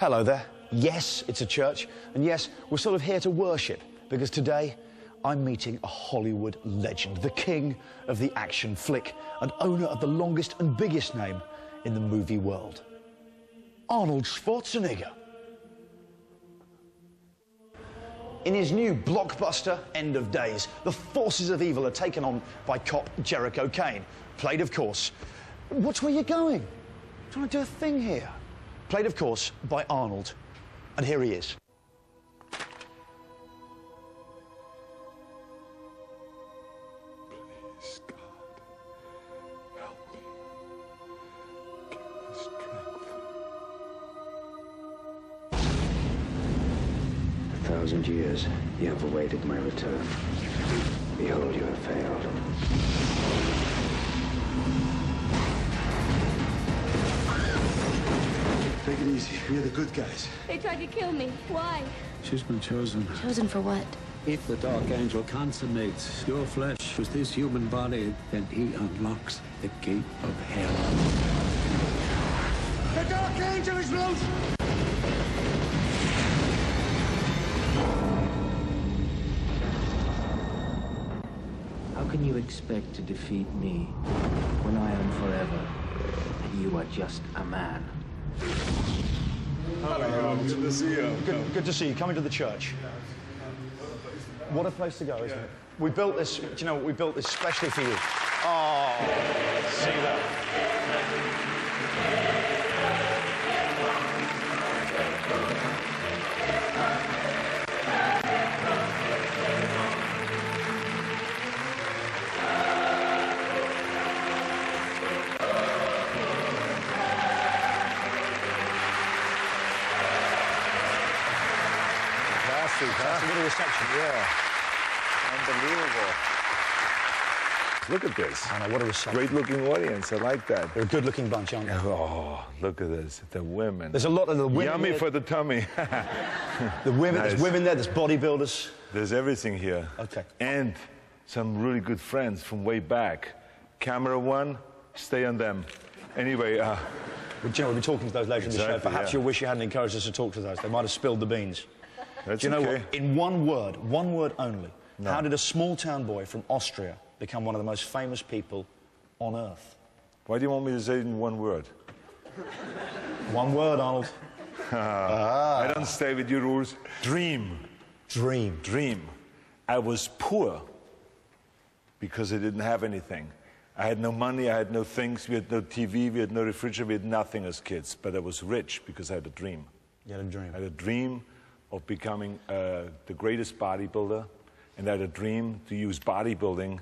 Hello there. Yes, it's a church, and yes, we're sort of here to worship, because today I'm meeting a Hollywood legend, the king of the action flick, and owner of the longest and biggest name in the movie world, Arnold Schwarzenegger. In his new blockbuster, End of Days, the forces of evil are taken on by cop Jericho Kane, played, of course... Watch where you're going. I'm trying to do a thing here. Played, of course, by Arnold. And here he is. Please, God, help me. Give me strength. 1,000 years you have awaited my return. Behold, you have failed. Take it easy. We're the good guys. They tried to kill me. Why? She's been chosen. Chosen for what? If the Dark Angel consummates your flesh with this human body, then he unlocks the gate of hell. The Dark Angel is loose! How can you expect to defeat me when I am forever and you are just a man? Hello, good to see you. Good to see you. Coming to the church. What a place to go, isn't it? We built this, do you know, we built this specially for you. Oh, see that? That's a little reception. Yeah. Unbelievable. Look at this. I know, what a reception. Great-looking audience. I like that. They're a good-looking bunch, aren't they? Oh, look at this. The women. There's a lot of the women. Yummy here. for the tummy. The women, Nice. There's women there, there's bodybuilders. There's everything here. Okay. And some really good friends from way back. Camera one, stay on them. Anyway, Well, do you know, we'll be talking to those later in the show. Exactly, Perhaps yeah. you'll wish you hadn't encouraged us to talk to those. They might have spilled the beans. that's Do you know okay. what? In one word only, how did a small-town boy from Austria become one of the most famous people on Earth? Why do you want me to say it in one word? One word, Arnold. I don't stay with your rules. Dream. Dream. Dream. I was poor because I didn't have anything. I had no money, I had no things, we had no TV, we had no refrigerator, we had nothing as kids. But I was rich because I had a dream. You had a dream. I had a dream of becoming the greatest bodybuilder, and I had a dream to use bodybuilding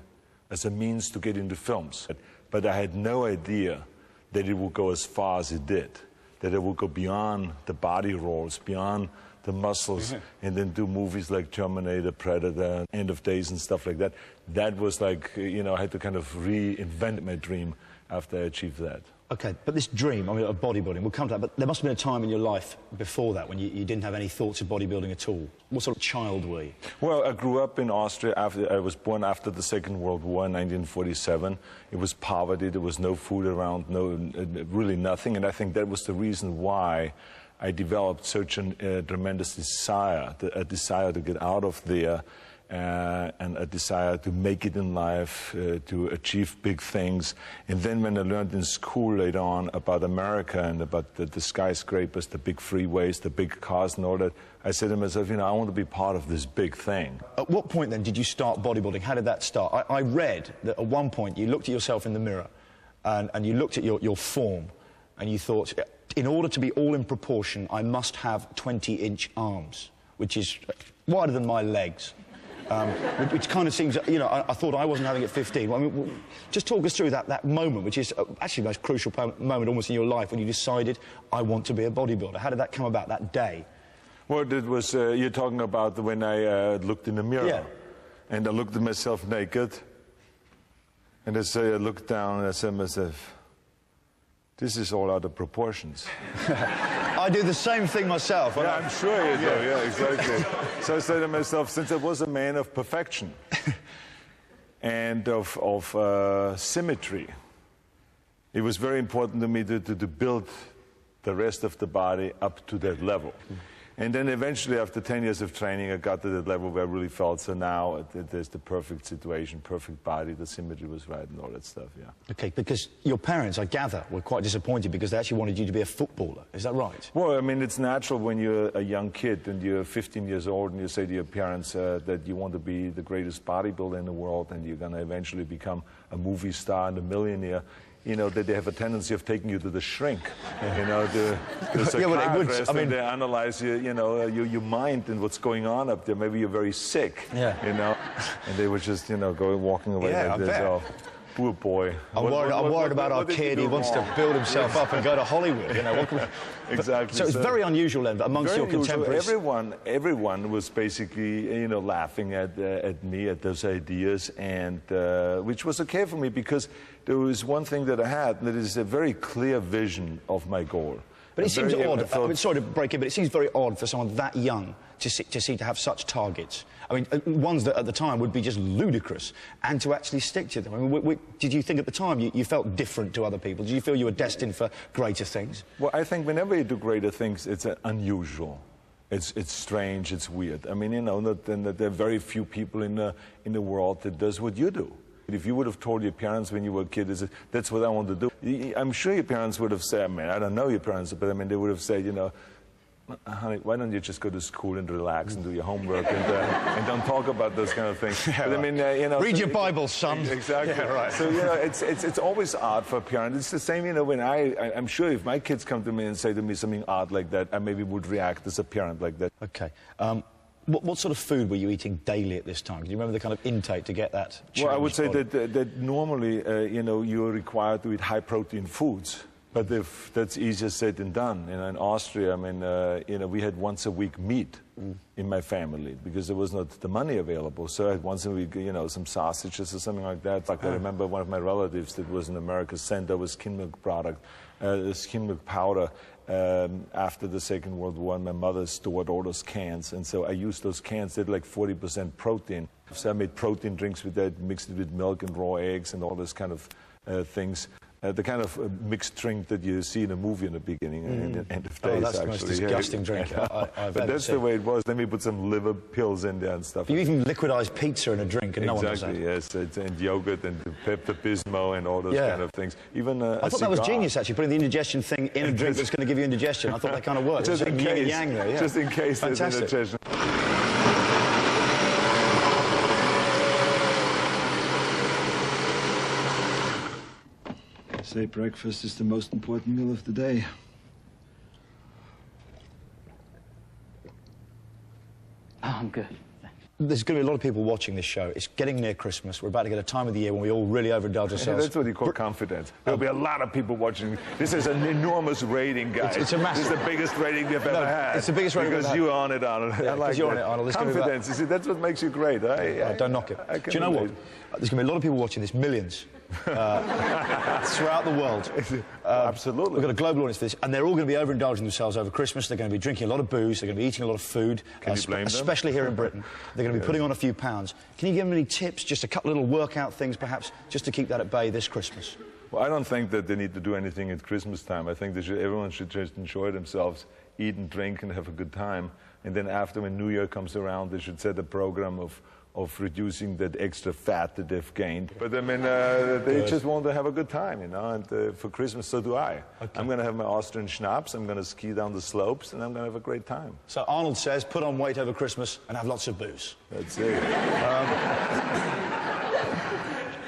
as a means to get into films. But I had no idea that it would go as far as it did, that it would go beyond the body roles, beyond the muscles, and then do movies like Terminator, Predator, End of Days and stuff like that. That was like, you know, I had to kind of reinvent my dream after I achieved that. Okay, but this dream, I mean, of bodybuilding, we'll come to that, but there must have been a time in your life before that when you didn't have any thoughts of bodybuilding at all. What sort of child were you? Well, I grew up in Austria. I was born after the Second World War in 1947. It was poverty. There was no food around, really nothing. And I think that was the reason why I developed such a tremendous desire, a desire to get out of there, and a desire to make it in life, to achieve big things. And then when I learned in school later on about America and about the skyscrapers, the big freeways, the big cars and all that, I said to myself, you know, I want to be part of this big thing. At what point then did you start bodybuilding? How did that start? I read that at one point you looked at yourself in the mirror and you looked at your form and you thought, in order to be all in proportion, I must have 20-inch arms, which is wider than my legs. Which kind of seems, you know, I thought I wasn't having it 15. I mean, just talk us through that moment, which is actually the most crucial moment almost in your life when you decided, I want to be a bodybuilder. How did that come about, that day? Well, it was, you're talking about when I looked in the mirror. Yeah. And I looked at myself naked. And I looked down and I said to myself, this is all out of proportions. I do the same thing myself. Yeah, I'm sure you do. Yeah, exactly. So I said to myself, since I was a man of perfection and of symmetry, it was very important to me to build the rest of the body up to that level. And then eventually, after 10 years of training, I got to that level where I really felt, so now there's the perfect situation, perfect body, the symmetry was right and all that stuff, yeah. Okay, because your parents, I gather, were quite disappointed because they actually wanted you to be a footballer. Is that right? Well, I mean, it's natural when you're a young kid and you're 15 years old and you say to your parents that you want to be the greatest bodybuilder in the world and you're going to eventually become a movie star and a millionaire. You know, that they have a tendency of taking you to the shrink, you know, the psychiatrist, and they analyze your mind and what's going on up there. Maybe you're very sick, you know, and they were just, you know, walking away like this. Oh, poor boy. I'm worried about our kid. He wants to build himself up and go to Hollywood, you know. Exactly. So it's very unusual then, amongst your contemporaries. Everyone was basically, you know, laughing at me, at those ideas, and which was okay for me because there was one thing that I had, and that is a very clear vision of my goal. But it seems odd. I mean, sorry to break in, but it seems very odd for someone that young to have such targets. I mean, ones that at the time would be just ludicrous, and to actually stick to them. I mean, did you think at the time you felt different to other people? Did you feel you were destined for greater things? Well, I think whenever you do greater things, it's unusual. It's strange. It's weird. I mean, you know, that there are very few people in the world that does what you do. If you would have told your parents when you were a kid, that's what I want to do, I'm sure your parents would have said, I mean, I don't know your parents, but I mean, they would have said, you know, honey, why don't you just go to school and relax and do your homework and don't talk about those kind of things. Yeah, but I mean, you know, read your Bible, son. Exactly. Yeah, right. So, you know, it's always odd for a parent. It's the same, you know, when I'm sure if my kids come to me and say to me something odd like that, I maybe would react as a parent like that. Okay. What sort of food were you eating daily at this time? Do you remember the kind of intake to get that change? Well, I would say that normally, you know, you're required to eat high-protein foods. But if that's easier said than done. You know, in Austria, I mean, you know, we had once a week meat in my family because there was not the money available. So I had once a week, you know, some sausages or something like that. Like I remember one of my relatives that was in America sent over skim milk product, skim milk powder. After the Second World War, my mother stored all those cans, and so I used those cans. They had like 40% protein. So I made protein drinks with that, mixed it with milk and raw eggs and all those kind of things. The kind of mixed drink that you see in a movie in the beginning and the end of days. Oh, that's actually. the most disgusting drink I've But ever that's seen. the way it was. Then we put some liver pills in there and stuff. You even liquidized pizza in a drink, and no one does that. Exactly, yes. And yogurt and Pepto-Bismol and all those kind of things. Even I thought that was genius, actually, putting the indigestion thing in a drink that's going to give you indigestion. I thought that kind of worked. Just in case. Yang there, yeah. Just in case there's Fantastic. indigestion. I say breakfast is the most important meal of the day. Oh, I'm good. There's going to be a lot of people watching this show. It's getting near Christmas. We're about to get a time of the year when we all really overindulge ourselves. That's what you call confidence. There'll be a lot of people watching. This is an enormous rating, guys. It's a massive. This is the biggest rating you've ever had. It's the biggest rating because we've you on it, Arnold. Yeah, I like you're on that. it, Arnold. Confidence. You see, that's what makes you great. Don't knock it. Do you know what? There's going to be a lot of people watching this, millions, throughout the world. Absolutely. We've got a global audience for this, and they're all going to be overindulging themselves over Christmas. They're going to be drinking a lot of booze. They're going to be eating a lot of food. Can you blame them? Especially here in Britain. They're going to be putting on a few pounds. Can you give them any tips, just a couple of little workout things, perhaps, just to keep that at bay this Christmas? Well, I don't think that they need to do anything at Christmas time. I think everyone should just enjoy themselves, eat and drink and have a good time. And then after, when New Year comes around, they should set a program of reducing that extra fat that they've gained. But I mean, they just want to have a good time, you know, and for Christmas, so do I. Okay. I'm going to have my Austrian schnapps, I'm going to ski down the slopes, and I'm going to have a great time. So Arnold says, put on weight over Christmas and have lots of booze. That's it.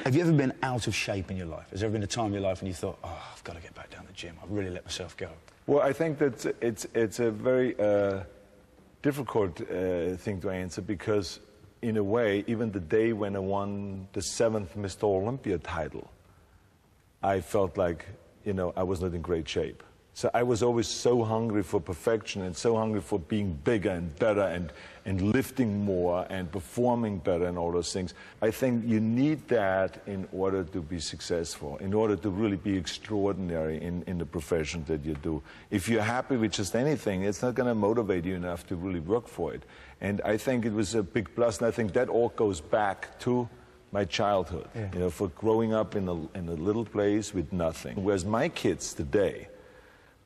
Have you ever been out of shape in your life? Has there ever been a time in your life when you thought, oh, I've got to get back down to the gym, I've really let myself go? Well, I think that it's a very difficult thing to answer because, in a way, even the day when I won the 7th Mr. Olympia title, I felt like, you know, I was not in great shape. So I was always so hungry for perfection and so hungry for being bigger and better and lifting more and performing better and all those things. I think you need that in order to be successful, in order to really be extraordinary in the profession that you do. If you're happy with just anything, it's not going to motivate you enough to really work for it. And I think it was a big plus, and I think that all goes back to my childhood, you know, for growing up in a little place with nothing. Whereas my kids today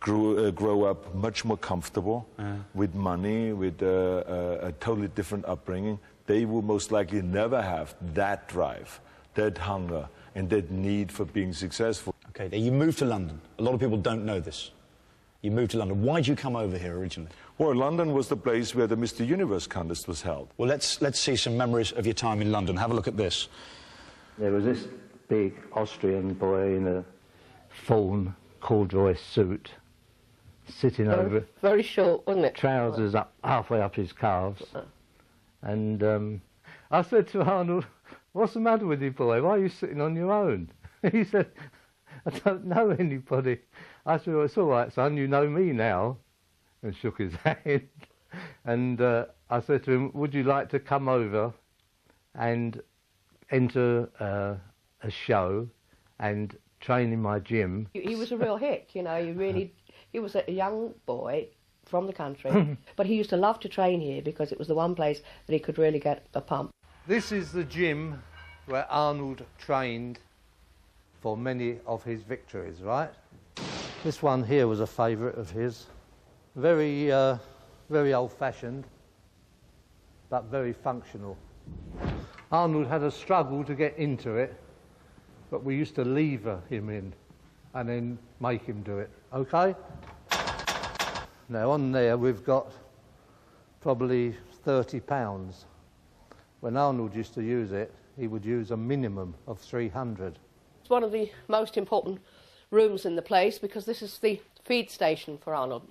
grow up much more comfortable, with money, with a totally different upbringing. They will most likely never have that drive, that hunger, and that need for being successful. Okay, you moved to London. A lot of people don't know this. You moved to London. Why did you come over here originally? Well, London was the place where the Mr. Universe contest was held. Well, let's see some memories of your time in London. Have a look at this. There was this big Austrian boy in a fawn corduroy suit, sitting over it. Very short, wasn't it? Trousers up halfway up his calves. And I said to Arnold, "What's the matter with you, boy? Why are you sitting on your own?" He said, "I don't know anybody." I said, "Well, it's all right, son, you know me now," and shook his hand. And I said to him, "Would you like to come over and enter a show and train in my gym?" He was a real hick, you know, he was a young boy from the country, but he used to love to train here because it was the one place that he could really get a pump. This is the gym where Arnold trained for many of his victories, right? This one here was a favourite of his. Very, very old-fashioned, but very functional. Arnold had a struggle to get into it, but we used to lever him in and then make him do it, okay? Now on there we've got probably 30 pounds. When Arnold used to use it, he would use a minimum of 300. It's one of the most important rooms in the place because this is the feed station for Arnold.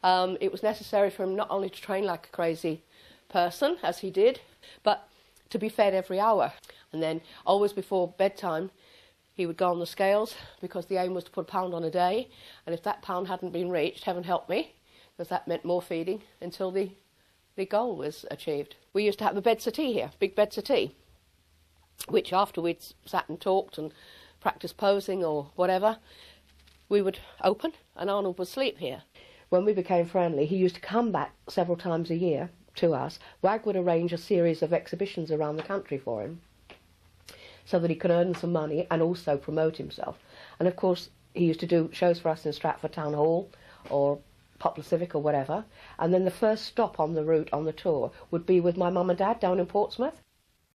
It was necessary for him not only to train like a crazy person, as he did, but to be fed every hour. And then always before bedtime, he would go on the scales because the aim was to put a pound on a day. And if that pound hadn't been reached, heaven help me, because that meant more feeding until the goal was achieved. We used to have a bed settee here, big bed settee, which after we'd sat and talked and practiced posing or whatever, we would open and Arnold would sleep here. When we became friendly, he used to come back several times a year to us. Wag would arrange a series of exhibitions around the country for him so that he could earn some money and also promote himself. And of course, he used to do shows for us in Stratford Town Hall or Poplar Civic or whatever. And then the first stop on the route, on the tour, would be with my mum and dad down in Portsmouth.